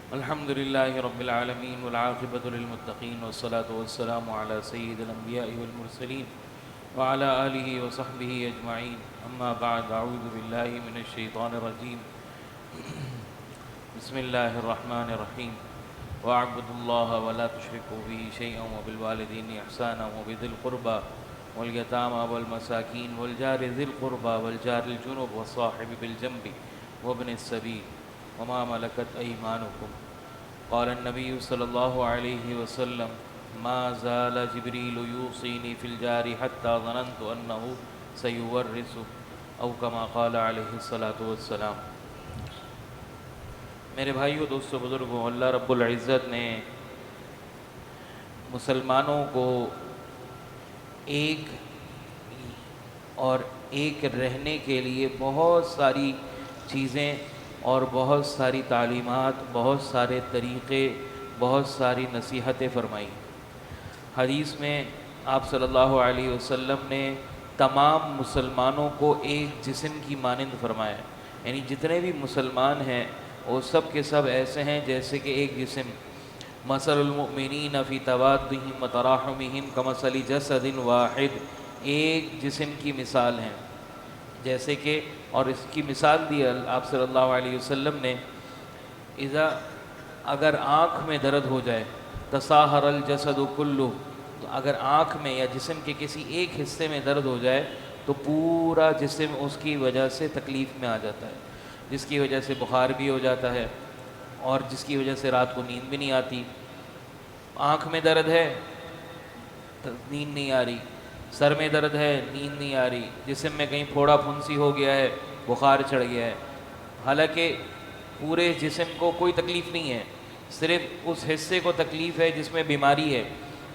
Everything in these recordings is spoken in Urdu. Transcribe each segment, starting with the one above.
الحمد لله رب العالمين والعاقبة للمتقين والصلاة والسلام على سيد الأنبياء والمرسلين وعلى آله وصحبه أجمعين. أما بعد، أعوذ بالله من الشيطان الرجيم. بسم الله الرحمن الرحيم. واعبدوا الله ولا تشركوا به شيئا وبالوالدين إحسانا وبذي القربى واليتامى والمساكين والجار ذي القربى والجار الجنب والصاحب بالجنب وابن السبيل وما ملكت أيمانكم. قال النبي صلى الله عليه وسلم: ما زال جبريل يوصيني في الجار حتى ظننت أنه سيورث، أو كما قال عليه الصلاة والسلام. میرے بھائیو، دوستو، بزرگوں، اللہ رب العزت نے مسلمانوں کو ایک اور ایک رہنے کے لیے بہت ساری چیزیں اور بہت ساری تعلیمات، بہت سارے طریقے، بہت ساری نصیحتیں فرمائیں. حدیث میں آپ صلی اللہ علیہ وسلم نے تمام مسلمانوں کو ایک جسم کی مانند فرمایا، یعنی جتنے بھی مسلمان ہیں وہ سب کے سب ایسے ہیں جیسے کہ ایک جسم. مثل المؤمنین فی توادہم وتراحمہم کمثل جسد واحد. ایک جسم کی مثال ہیں، جیسے کہ، اور اس کی مثال دی آپ صلی اللہ علیہ وسلم نے، اگر آنکھ میں درد ہو جائے، تصاہر الجسد کلہ، تو اگر آنکھ میں یا جسم کے کسی ایک حصے میں درد ہو جائے تو پورا جسم اس کی وجہ سے تکلیف میں آ جاتا ہے، جس کی وجہ سے بخار بھی ہو جاتا ہے اور جس کی وجہ سے رات کو نیند بھی نہیں آتی. آنکھ میں درد ہے، نیند نہیں آ رہی، سر میں درد ہے، نیند نہیں آ رہی، جسم میں کہیں پھوڑا پھنسی ہو گیا ہے، بخار چڑھ گیا ہے. حالانکہ پورے جسم کو کوئی تکلیف نہیں ہے، صرف اس حصے کو تکلیف ہے جس میں بیماری ہے،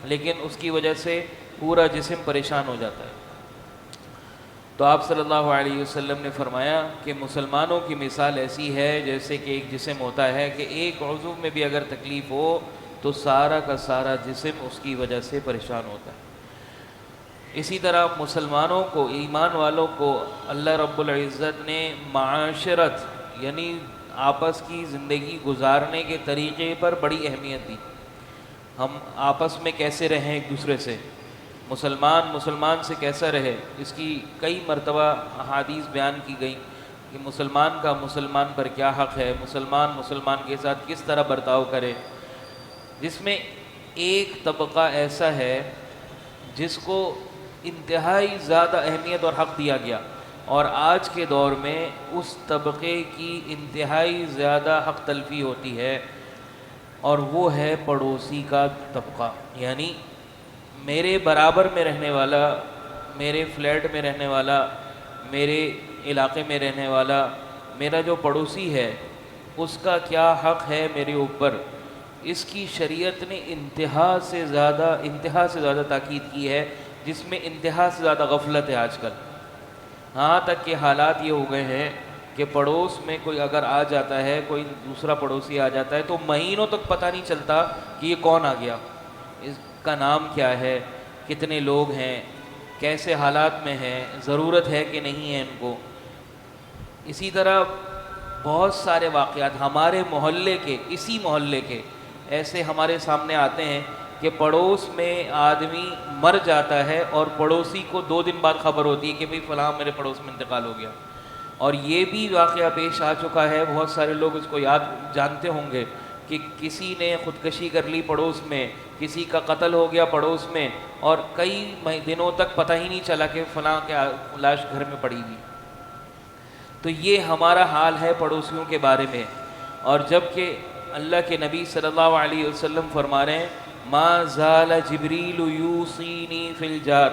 لیکن اس کی وجہ سے پورا جسم پریشان ہو جاتا ہے. تو آپ صلی اللہ علیہ وسلم نے فرمایا کہ مسلمانوں کی مثال ایسی ہے جیسے کہ ایک جسم ہوتا ہے کہ ایک عضو میں بھی اگر تکلیف ہو تو سارا کا سارا جسم اس کی وجہ سے پریشان ہوتا ہے. اسی طرح مسلمانوں کو، ایمان والوں کو اللہ رب العزت نے معاشرت، یعنی آپس کی زندگی گزارنے کے طریقے پر بڑی اہمیت دی. ہم آپس میں کیسے رہیں ایک دوسرے سے، مسلمان سے کیسا رہے، اس کی کئی مرتبہ احادیث بیان کی گئی کہ مسلمان کا مسلمان پر کیا حق ہے، مسلمان کے ساتھ کس طرح برتاؤ کرے. جس میں ایک طبقہ ایسا ہے جس کو انتہائی زیادہ اہمیت اور حق دیا گیا، اور آج کے دور میں اس طبقے کی انتہائی زیادہ حق تلفی ہوتی ہے، اور وہ ہے پڑوسی کا طبقہ. یعنی میرے برابر میں رہنے والا، میرے فلیٹ میں رہنے والا، میرے علاقے میں رہنے والا، میرا جو پڑوسی ہے اس کا کیا حق ہے میرے اوپر. اس کی شریعت نے انتہا سے زیادہ تاکید کی ہے، جس میں انتہا سے زیادہ غفلت ہے آج کل. ہاں تک کہ حالات یہ ہو گئے ہیں کہ پڑوس میں کوئی اگر آ جاتا ہے، کوئی دوسرا پڑوسی آ جاتا ہے تو مہینوں تک پتہ نہیں چلتا کہ یہ کون آ گیا، اس کا نام کیا ہے، کتنے لوگ ہیں، کیسے حالات میں ہیں، ضرورت ہے کہ نہیں ہے ان کو. اسی طرح بہت سارے واقعات ہمارے محلے کے، اسی محلے کے ایسے ہمارے سامنے آتے ہیں کہ پڑوس میں آدمی مر جاتا ہے اور پڑوسی کو 2 دن بعد خبر ہوتی ہے کہ بھئی فلاں میرے پڑوس میں انتقال ہو گیا. اور یہ بھی واقعہ پیش آ چکا ہے، بہت سارے لوگ اس کو جانتے ہوں گے کہ کسی نے خودکشی کر لی پڑوس میں، کسی کا قتل ہو گیا پڑوس میں، اور کئی دنوں تک پتہ ہی نہیں چلا کہ فلاں کے لاش گھر میں پڑی ہوئی. تو یہ ہمارا حال ہے پڑوسیوں کے بارے میں. اور جب کہ اللہ کے نبی صلی اللہ علیہ وسلم فرما رہے ہیں: ما زال جبریل یوصینی فی الجار.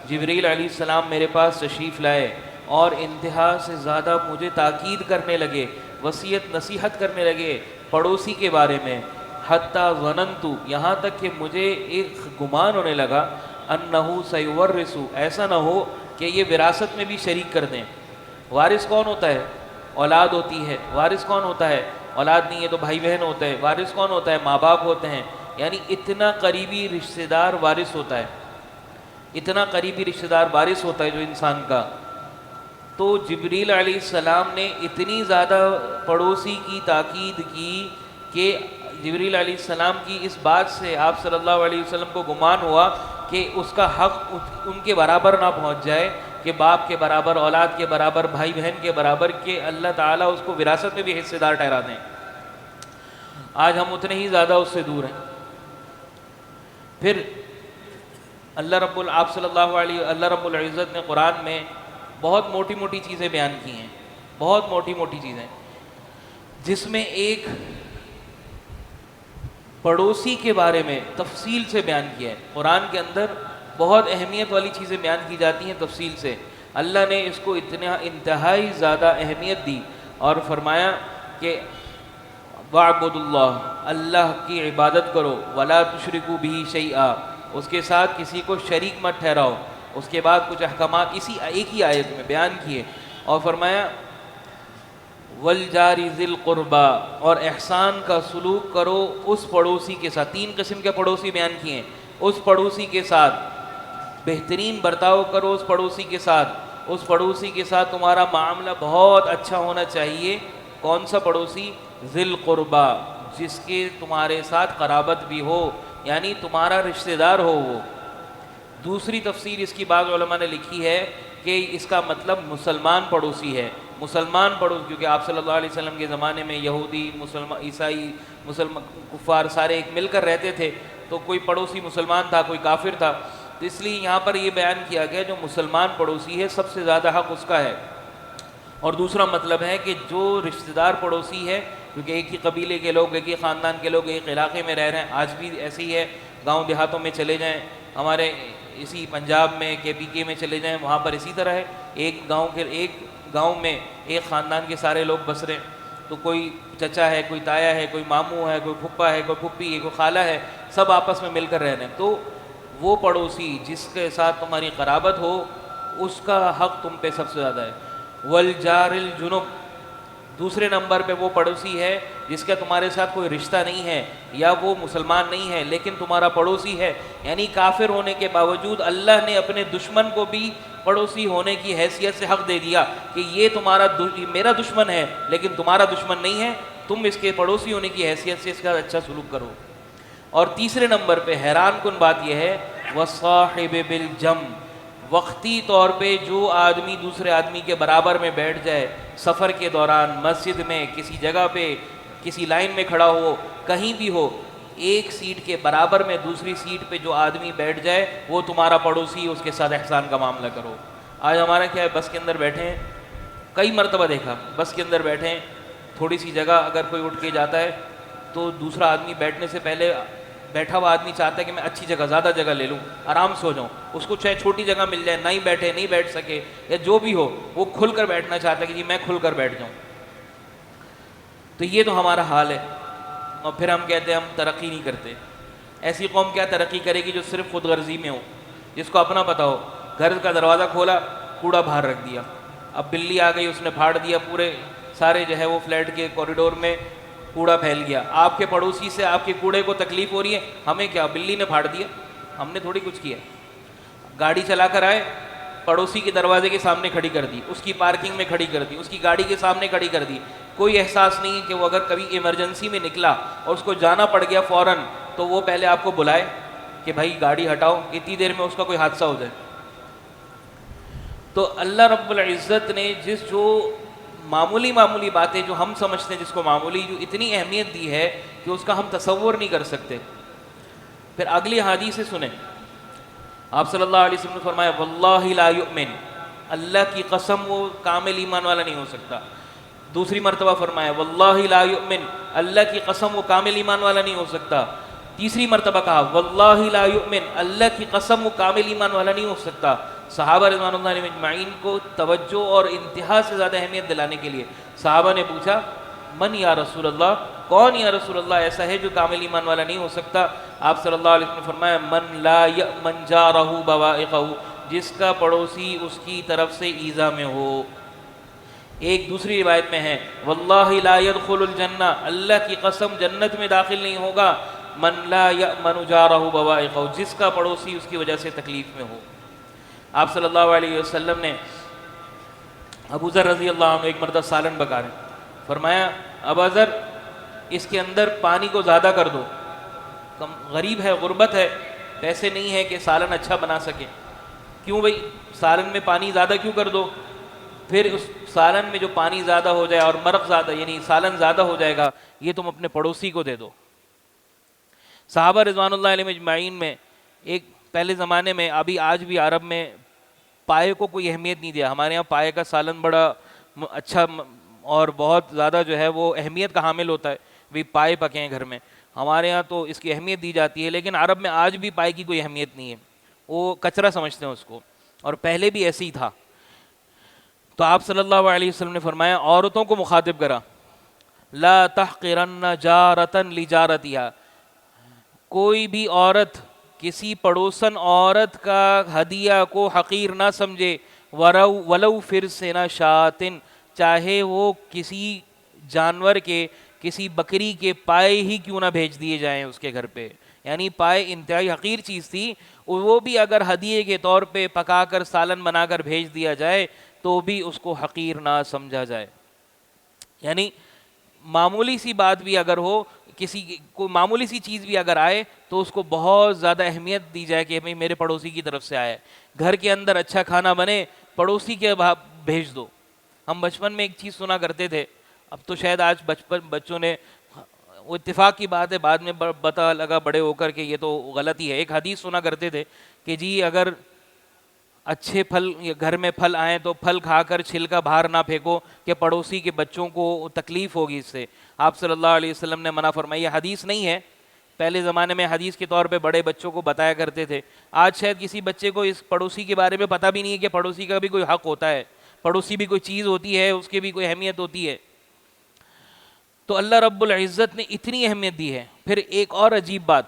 جبریل علیہ السلام میرے پاس تشریف لائے اور انتہا سے زیادہ مجھے تاکید کرنے لگے، وصیت نصیحت کرنے لگے پڑوسی کے بارے میں. حتیٰ ظننت، یہاں تک کہ مجھے ایک گمان ہونے لگا، انہ سیورث، ایسا نہ ہو کہ یہ وراثت میں بھی شریک کر دیں. وارث کون ہوتا ہے؟ اولاد ہوتی ہے. وارث کون ہوتا ہے؟ اولاد نہیں ہے تو بھائی بہن ہوتے ہیں. وارث کون ہوتا ہے؟ ماں باپ ہوتے ہیں. یعنی اتنا قریبی رشتہ دار وارث ہوتا ہے، اتنا قریبی رشتہ دار وارث ہوتا ہے جو انسان کا. تو جبریل علیہ السلام نے اتنی زیادہ پڑوسی کی تاکید کی کہ جبریل علیہ السلام کی اس بات سے آپ صلی اللہ علیہ وسلم کو گمان ہوا کہ اس کا حق ان کے برابر نہ پہنچ جائے کہ باپ کے برابر، اولاد کے برابر، بھائی بہن کے برابر، کہ اللہ تعالیٰ اس کو وراثت میں بھی حصے دار ٹھہرا دیں۔ آج ہم اتنے ہی زیادہ اس سے دور ہیں۔ پھر آپ صلی اللہ رب العزت نے قرآن میں بہت موٹی موٹی چیزیں بیان کی ہیں، بہت موٹی موٹی چیزیں، جس میں ایک پڑوسی کے بارے میں تفصیل سے بیان کیا ہے۔ قرآن کے اندر بہت اہمیت والی چیزیں بیان کی جاتی ہیں تفصیل سے۔ اللہ نے اس کو انتہائی زیادہ اہمیت دی اور فرمایا کہ وَاعْبُدُوا اللَّهَ، اللہ کی عبادت کرو، وَلَا تُشْرِكُوا بِهِ شَيْئًا، اس کے ساتھ کسی کو شریک مت ٹھہراؤ۔ اس کے بعد کچھ احکامات اسی ایک ہی آیت میں بیان کیے اور فرمایا وَالْجَارِ ذِي الْقُرْبَى، اور احسان کا سلوک کرو اس پڑوسی کے ساتھ۔ 3 قسم کے پڑوسی بیان کیے ہیں۔ اس پڑوسی کے ساتھ بہترین برتاؤ کرو، اس پڑوسی کے ساتھ، اس پڑوسی کے ساتھ تمہارا معاملہ بہت اچھا ہونا چاہیے۔ کون سا پڑوسی؟ ذی القربہ، جس کے تمہارے ساتھ قرابت بھی ہو، یعنی تمہارا رشتہ دار ہو وہ۔ دوسری تفسیر اس کی بعض علماء نے لکھی ہے کہ اس کا مطلب مسلمان پڑوسی ہے۔ مسلمان پڑوسی، کیونکہ آپ صلی اللہ علیہ وسلم کے زمانے میں یہودی، مسلمان، عیسائی، مسلمان، کفار سارے ایک مل کر رہتے تھے، تو کوئی پڑوسی مسلمان تھا، کوئی کافر تھا، تو اس لیے یہاں پر یہ بیان کیا گیا جو مسلمان پڑوسی ہے سب سے زیادہ حق اس کا ہے۔ اور دوسرا مطلب ہے کہ جو رشتہ دار پڑوسی ہے، کیونکہ ایک ہی قبیلے کے لوگ، ایک ہی خاندان کے لوگ ایک علاقے میں رہ رہے ہیں، آج بھی ایسے ہی ہے، گاؤں دیہاتوں میں چلے جائیں، ہمارے اسی پنجاب میں KPK میں چلے جائیں، وہاں پر اسی طرح ہے، ایک گاؤں میں ایک خاندان کے سارے لوگ بس رہے ہیں، تو کوئی چچا ہے، کوئی تایا ہے، کوئی ماموں ہے، کوئی پھپھا ہے، کوئی پھپھی ہے، کوئی خالہ ہے، سب آپس میں مل کر رہ رہے ہیں۔ تو وہ پڑوسی جس کے ساتھ تمہاری قرابت ہو، اس کا حق تم پہ سب سے زیادہ ہے۔ والجار الجنب، دوسرے نمبر پہ وہ پڑوسی ہے جس کا تمہارے ساتھ کوئی رشتہ نہیں ہے، یا وہ مسلمان نہیں ہے لیکن تمہارا پڑوسی ہے، یعنی کافر ہونے کے باوجود اللہ نے اپنے دشمن کو بھی پڑوسی ہونے کی حیثیت سے حق دے دیا کہ یہ میرا دشمن ہے لیکن تمہارا دشمن نہیں ہے، تم اس کے پڑوسی ہونے کی حیثیت سے اس کا اچھا سلوک کرو۔ اور تیسرے نمبر پہ حیران کن بات یہ ہے وَصَاحِبِ بِالْجَنْبِ، وقتی طور پہ جو آدمی دوسرے آدمی کے برابر میں بیٹھ جائے، سفر کے دوران، مسجد میں، کسی جگہ پہ، کسی لائن میں کھڑا ہو، کہیں بھی ہو، ایک سیٹ کے برابر میں دوسری سیٹ پہ جو آدمی بیٹھ جائے وہ تمہارا پڑوسی، اس کے ساتھ احسان کا معاملہ کرو۔ آج ہمارا کیا ہے، بس کے اندر بیٹھے ہیں، کئی مرتبہ دیکھا، بس کے اندر بیٹھے ہیں، تھوڑی سی جگہ اگر کوئی اٹھ کے جاتا ہے تو دوسرا آدمی بیٹھنے سے پہلے، بیٹھا ہوا آدمی چاہتا ہے کہ میں اچھی جگہ، زیادہ جگہ لے لوں، آرام سے ہو جاؤں، اس کو چاہے چھوٹی جگہ مل جائے، نہیں بیٹھ سکے یا جو بھی ہو، وہ کھل کر بیٹھنا چاہتا ہے کہ جی میں کھل کر بیٹھ جاؤں۔ تو یہ تو ہمارا حال ہے، اور پھر ہم کہتے ہیں ہم ترقی نہیں کرتے۔ ایسی قوم کیا ترقی کرے گی جو صرف خود غرضی میں ہو، جس کو اپنا پتہ ہو، گھر کا دروازہ کھولا، کوڑا باہر رکھ دیا، اب بلی آ گئی، اس نے پھاڑ دیا، پورے سارے جو ہے وہ فلیٹ کے کوریڈور میں کوڑا پھیل گیا۔ آپ کے پڑوسی سے آپ کے کوڑے کو تکلیف ہو رہی ہے، ہمیں کیا، بلی نے پھاڑ دیا، ہم نے تھوڑی کچھ کیا۔ گاڑی چلا کر آئے، پڑوسی کے دروازے کے سامنے کھڑی کر دی، اس کی پارکنگ میں کھڑی کر دی، اس کی گاڑی کے سامنے کھڑی کر دی، کوئی احساس نہیں کہ وہ اگر کبھی ایمرجنسی میں نکلا اور اس کو جانا پڑ گیا فوراً، تو وہ پہلے آپ کو بلائے کہ بھائی گاڑی ہٹاؤ، اتنی دیر میں اس کا کوئی حادثہ ہو جائے۔ تو اللہ رب العزت نے جو معمولی باتیں جو ہم سمجھتے ہیں جس کو معمولی، جو اتنی اہمیت دی ہے کہ اس کا ہم تصور نہیں کر سکتے۔ پھر اگلی حدیث سے سنیں، آپ صلی اللہ علیہ وسلم نے فرمایا واللہ لا یؤمن، اللہ کی قسم وہ کامل ایمان والا نہیں ہو سکتا۔ دوسری مرتبہ فرمایا واللہ لا یؤمن، اللہ کی قسم وہ کامل ایمان والا نہیں ہو سکتا۔ تیسری مرتبہ کہا واللہ لا یؤمن، اللہ کی قسم وہ کامل ایمان والا نہیں ہو سکتا۔ صحابہ رضوان اللہ علیہم اجمعین کو توجہ اور انتہا سے زیادہ اہمیت دلانے کے لیے صحابہ نے پوچھا من یا رسول اللہ، کون یا رسول اللہ ایسا ہے جو کامل ایمان والا نہیں ہو سکتا؟ آپ صلی اللہ علیہ وسلم نے فرمایا من لا یأمن جارہ بوائقہ، جس کا پڑوسی اس کی طرف سے ایذا میں ہو۔ ایک دوسری روایت میں ہے واللہ لا يدخل الجنہ، اللہ کی قسم جنت میں داخل نہیں ہوگا من لا یأمن جارہ بوائقہ، جس کا پڑوسی اس کی وجہ سے تکلیف میں ہو۔ آپ صلی اللہ علیہ وسلم نے ابو ذر رضی اللہ عنہ ایک مرتبہ سالن پکا رہے، فرمایا ابا ذر اس کے اندر پانی کو زیادہ کر دو، غریب ہے، غربت ہے، پیسے نہیں ہے کہ سالن اچھا بنا سکے، کیوں بھائی سالن میں پانی زیادہ کیوں کر دو، پھر اس سالن میں جو پانی زیادہ ہو جائے اور مرق زیادہ یعنی سالن زیادہ ہو جائے گا، یہ تم اپنے پڑوسی کو دے دو۔ صحابہ رضوان اللہ علیہ اجمعین میں ایک پہلے زمانے میں، ابھی آج بھی عرب میں پائے کو کوئی اہمیت نہیں دیا، ہمارے ہاں پائے کا سالن بڑا اچھا اور بہت زیادہ جو ہے وہ اہمیت کا حامل ہوتا ہے، بھی پائے پکے ہیں گھر میں، ہمارے ہاں تو اس کی اہمیت دی جاتی ہے، لیکن عرب میں آج بھی پائے کی کوئی اہمیت نہیں ہے، وہ کچرا سمجھتے ہیں اس کو، اور پہلے بھی ایسے ہی تھا۔ تو آپ صلی اللہ علیہ وسلم نے فرمایا، عورتوں کو مخاطب کرا، لا تحقرن جارتن لجارتها، کوئی بھی عورت کسی پڑوسن عورت کا ہدیہ کو حقیر نہ سمجھے، ولو فرسن شاتن، چاہے وہ کسی جانور کے، کسی بکری کے پائے ہی کیوں نہ بھیج دیے جائیں اس کے گھر پہ، یعنی پائے انتہائی حقیر چیز تھی، وہ بھی اگر ہدیے کے طور پہ پکا کر سالن بنا کر بھیج دیا جائے تو بھی اس کو حقیر نہ سمجھا جائے۔ یعنی معمولی سی بات بھی اگر ہو، کسی کو معمولی سی چیز بھی اگر آئے تو اس کو بہت زیادہ اہمیت دی جائے کہ بھئی میرے پڑوسی کی طرف سے آیا ہے، گھر کے اندر اچھا کھانا بنے پڑوسی کے بھیج دو۔ ہم بچپن میں ایک چیز سنا کرتے تھے، اب تو شاید آج بچوں نے، وہ اتفاق کی بات ہے، بعد میں پتہ لگا بڑے ہو کر کہ یہ تو غلط ہی ہے، ایک حدیث سنا کرتے تھے کہ جی اگر اچھے پھل گھر میں پھل آئیں تو پھل کھا کر چھلکا باہر نہ پھینکو کہ پڑوسی کے بچوں کو تکلیف ہوگی اس سے، آپ صلی اللہ علیہ وسلم نے منع فرمائی۔ یہ حدیث نہیں ہے، پہلے زمانے میں حدیث کے طور پہ بڑے بچوں کو بتایا کرتے تھے، آج شاید کسی بچے کو اس پڑوسی کے بارے میں پتہ بھی نہیں ہے کہ پڑوسی کا بھی کوئی حق ہوتا ہے، پڑوسی بھی کوئی چیز ہوتی ہے، اس کی بھی کوئی اہمیت ہوتی ہے۔ تو اللہ رب العزت نے اتنی اہمیت دی ہے۔ پھر ایک اور عجیب بات،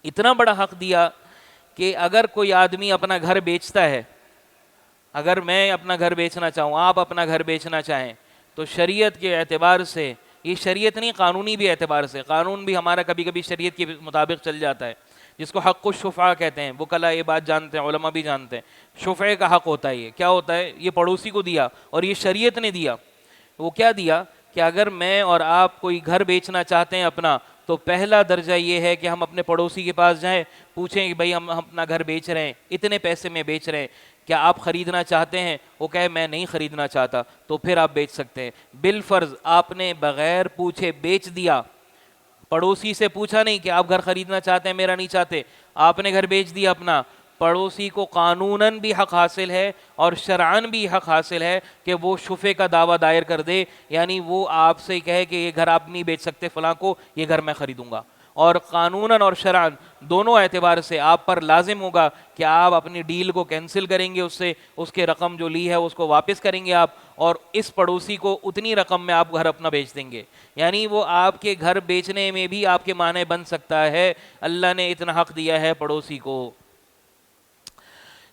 اتنا بڑا حق دیا کہ اگر کوئی آدمی اپنا گھر بیچتا ہے، اگر میں اپنا گھر بیچنا چاہوں، آپ اپنا گھر بیچنا چاہیں، تو شریعت کے اعتبار سے، یہ شریعت نہیں قانونی بھی اعتبار سے، قانون بھی ہمارا کبھی کبھی شریعت کے مطابق چل جاتا ہے، جس کو حق الشفعہ کہتے ہیں، وکلاء یہ بات جانتے ہیں، علماء بھی جانتے ہیں، شفعے کا حق ہوتا ہے۔ یہ کیا ہوتا ہے؟ یہ پڑوسی کو دیا، اور یہ شریعت نے دیا۔ وہ کیا دیا کہ اگر میں اور آپ کوئی گھر بیچنا چاہتے ہیں اپنا، تو پہلا درجہ یہ ہے کہ ہم اپنے پڑوسی کے پاس جائیں، پوچھیں کہ بھئی ہم اپنا گھر بیچ رہے ہیں، اتنے پیسے میں بیچ رہے ہیں، کیا آپ خریدنا چاہتے ہیں؟ وہ کہے میں نہیں خریدنا چاہتا، تو پھر آپ بیچ سکتے ہیں۔ بالفرض آپ نے بغیر پوچھے بیچ دیا، پڑوسی سے پوچھا نہیں کہ آپ گھر خریدنا چاہتے ہیں میرا نہیں چاہتے، آپ نے گھر بیچ دیا اپنا، پڑوسی کو قانوناً بھی حق حاصل ہے اور شرعاً بھی حق حاصل ہے کہ وہ شفعے کا دعویٰ دائر کر دے، یعنی وہ آپ سے کہے کہ یہ گھر آپ نہیں بیچ سکتے فلاں کو، یہ گھر میں خریدوں گا، اور قانوناً اور شرعاً دونوں اعتبار سے آپ پر لازم ہوگا کہ آپ اپنی ڈیل کو کینسل کریں گے، اس سے اس کے رقم جو لی ہے اس کو واپس کریں گے آپ، اور اس پڑوسی کو اتنی رقم میں آپ گھر اپنا بیچ دیں گے، یعنی وہ آپ کے گھر بیچنے میں بھی آپ کے معنی بن سکتا ہے، اللہ نے اتنا حق دیا ہے پڑوسی کو۔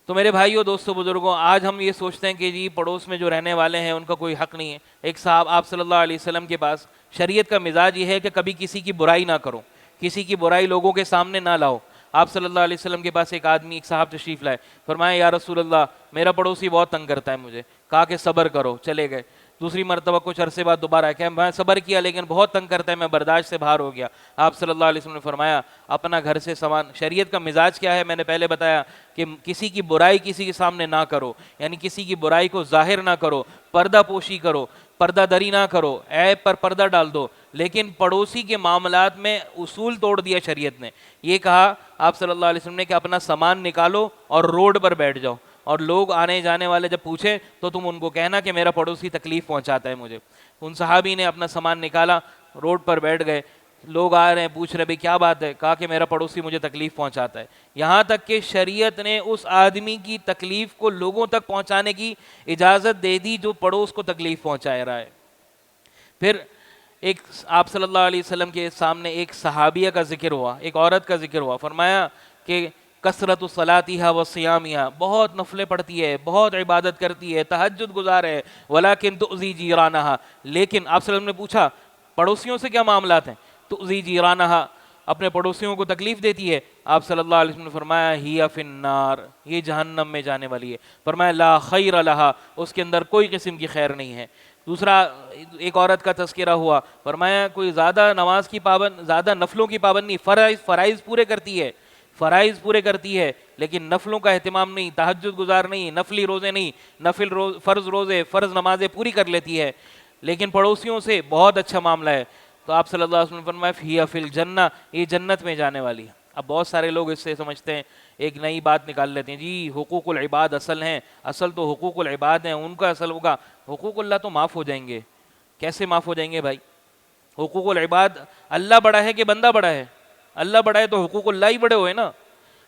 تو میرے بھائیوں، دوستوں، بزرگوں، آج ہم یہ سوچتے ہیں کہ جی پڑوس میں جو رہنے والے ہیں ان کا کوئی حق نہیں ہے۔ ایک صاحب آپ صلی اللہ علیہ وسلم کے پاس، شریعت کا مزاج یہ ہے کہ کبھی کسی کی برائی نہ کرو، کسی کی برائی لوگوں کے سامنے نہ لاؤ۔ آپ صلی اللہ علیہ وسلم کے پاس ایک آدمی، ایک صاحب تشریف لائے، فرمایا یا رسول اللہ میرا پڑوسی بہت تنگ کرتا ہے مجھے، کہا کہ صبر کرو، چلے گئے۔ دوسری مرتبہ کچھ عرصے بعد دوبارہ آیا کہ میں صبر کیا لیکن بہت تنگ کرتا ہے، میں برداشت سے باہر ہو گیا۔ آپ صلی اللہ علیہ وسلم نے فرمایا اپنا گھر سے سامان، شریعت کا مزاج کیا ہے میں نے پہلے بتایا کہ کسی کی برائی کسی کے سامنے نہ کرو، یعنی کسی کی برائی کو ظاہر نہ کرو، پردہ پوشی کرو، پردہ دری نہ کرو، عیب پر پردہ ڈال دو، لیکن پڑوسی کے معاملات میں اصول توڑ دیا شریعت نے۔ یہ کہا آپ صلی اللہ علیہ وسلم نے کہ اپنا سامان نکالو اور روڈ پر بیٹھ جاؤ، اور لوگ آنے جانے والے جب پوچھیں تو تم ان کو کہنا کہ میرا پڑوسی تکلیف پہنچاتا ہے مجھے۔ ان صحابی نے اپنا سامان نکالا، روڈ پر بیٹھ گئے، لوگ آ رہے ہیں پوچھ رہے بھئی کیا بات ہے، کہا کہ میرا پڑوسی مجھے تکلیف پہنچاتا ہے، یہاں تک کہ شریعت نے اس آدمی کی تکلیف کو لوگوں تک پہنچانے کی اجازت دے دی جو پڑوس کو تکلیف پہنچا رہا ہے۔ پھر ایک آپ صلی اللہ علیہ وسلم کے سامنے ایک صحابیہ کا ذکر ہوا، ایک عورت کا ذکر ہوا، فرمایا کہ کثرت صلاتها وصیامها، بہت نفلیں پڑھتی ہے، بہت عبادت کرتی ہے، تہجد گزار ہے، ولیکن تؤذی جیرانہا، لیکن آپ صلی اللہ علیہ وسلم نے پوچھا پڑوسیوں سے کیا معاملات ہیں؟ تؤذی جیرانہا، اپنے پڑوسیوں کو تکلیف دیتی ہے۔ آپ صلی اللہ علیہ وسلم نے فرمایا ہی فی النار، یہ جہنم میں جانے والی ہے۔ فرمایا لا خیر لہا، اس کے اندر کوئی قسم کی خیر نہیں ہے۔ دوسرا ایک عورت کا تذکرہ ہوا، فرمایا کوئی زیادہ نماز کی پابند، زیادہ نفلوں کی پابند نہیں، فرائض پورے کرتی ہے، فرائض پورے کرتی ہے لیکن نفلوں کا اہتمام نہیں، تہجد گزار نہیں، نفلی روزے نہیں، فرض روزے فرض نمازیں پوری کر لیتی ہے، لیکن پڑوسیوں سے بہت اچھا معاملہ ہے، تو آپ صلی اللہ علیہ وسلم نے فرمایا فِيهَا فِي الْجَنَّةِ، یہ جنت میں جانے والی ہے۔ اب بہت سارے لوگ اس سے سمجھتے ہیں، ایک نئی بات نکال لیتے ہیں، جی حقوق العباد اصل ہیں، اصل تو حقوق العباد ہیں، ان کا اصل ہوگا، حقوق اللہ تو معاف ہو جائیں گے۔ کیسے معاف ہو جائیں گے بھائی؟ حقوق العباد، اللہ بڑا ہے کہ بندہ بڑا ہے؟ اللہ بڑا ہے تو حقوق اللہ ہی بڑے ہوئے نا۔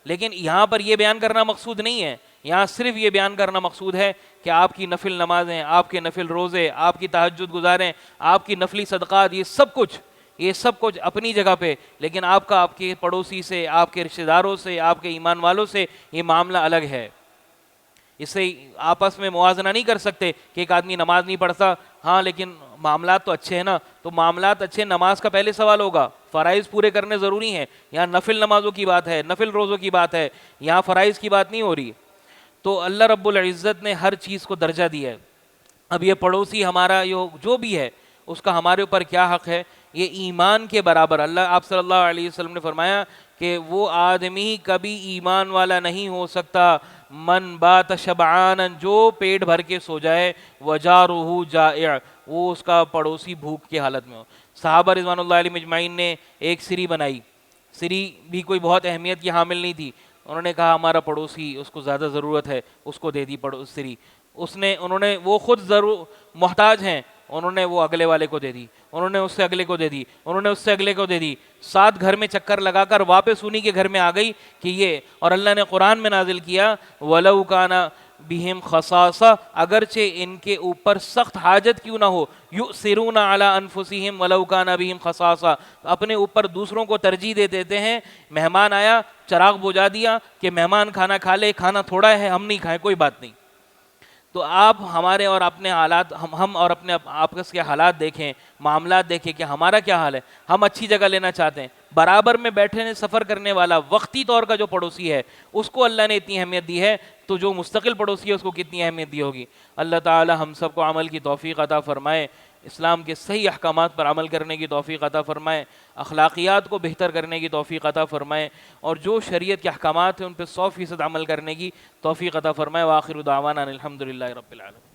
لیکن یہاں پر یہ بیان کرنا مقصود نہیں ہے، یہاں صرف یہ بیان کرنا مقصود ہے کہ آپ کی نفل نمازیں، آپ کے نفل روزے، آپ کی تہجد گزاریں، آپ کی نفلی صدقات، یہ سب کچھ اپنی جگہ پہ، لیکن آپ کا آپ کے پڑوسی سے، آپ کے رشتہ داروں سے، آپ کے ایمان والوں سے یہ معاملہ الگ ہے۔ اس سے آپس میں موازنہ نہیں کر سکتے کہ ایک آدمی نماز نہیں پڑھتا، ہاں لیکن معاملات تو اچھے ہیں نا، تو معاملات اچھے، نماز کا پہلے سوال ہوگا، فرائض پورے کرنے ضروری ہیں، یہاں نفل نمازوں کی بات ہے، نفل روزوں کی بات ہے، یہاں فرائض کی بات نہیں ہو رہی۔ تو اللہ رب العزت نے ہر چیز کو درجہ دیا ہے۔ اب یہ پڑوسی ہمارا جو بھی ہے اس کا ہمارے اوپر کیا حق ہے، یہ ایمان کے برابر۔ آپ صلی اللہ علیہ وسلم نے فرمایا کہ وہ آدمی کبھی ایمان والا نہیں ہو سکتا، من بات شبعانا، جو پیٹ بھر کے سو جائے، وجارہ جائع، وہ اس کا پڑوسی بھوک کی حالت میں ہو۔ صحابہ رضوان اللہ علیہم اجمعین نے ایک سری بنائی، سری بھی کوئی بہت اہمیت کی حامل نہیں تھی، انہوں نے کہا ہمارا پڑوسی، اس کو زیادہ ضرورت ہے، اس کو دے دی سری، انہوں نے وہ خود محتاج ہیں، انہوں نے وہ اگلے والے کو دے دی، انہوں نے اس سے اگلے کو دے دی، انہوں نے اس سے اگلے کو دے دی، 7 گھر میں چکر لگا کر واپس انہی کے گھر میں آ گئی کہ یہ، اور اللہ نے قرآن میں نازل کیا وَلَوْ كَانَ بِهِمْ خَصَاصَةٌ، اگرچہ ان کے اوپر سخت حاجت کیوں نہ ہو، يُؤْثِرُونَ عَلَىٰ أَنفُسِهِمْ وَلَوْ كَانَ بِهِمْ خَصَاصَةٌ، اپنے اوپر دوسروں کو ترجیح دے دیتے ہیں، مہمان آیا چراغ بجھا دیا کہ مہمان کھانا کھا لے، کھانا تھوڑا ہے ہم نہیں کھائیں کوئی بات نہیں۔ تو آپ ہمارے اور اپنے حالات، ہم اور اپنے آپس کے حالات دیکھیں، معاملات دیکھیں کہ ہمارا کیا حال ہے۔ ہم اچھی جگہ لینا چاہتے ہیں، برابر میں بیٹھنے سفر کرنے والا وقتی طور کا جو پڑوسی ہے اس کو اللہ نے اتنی اہمیت دی ہے، تو جو مستقل پڑوسی ہے اس کو کتنی اہمیت دی ہوگی۔ اللہ تعالی ہم سب کو عمل کی توفیق عطا فرمائے، اسلام کے صحیح احکامات پر عمل کرنے کی توفیق عطا فرمائے، اخلاقیات کو بہتر کرنے کی توفیق عطا فرمائے، اور جو شریعت کے احکامات ہیں ان پہ 100% عمل کرنے کی توفیق عطا فرمائے۔ وآخر دعوانا الحمدللہ رب العالمین۔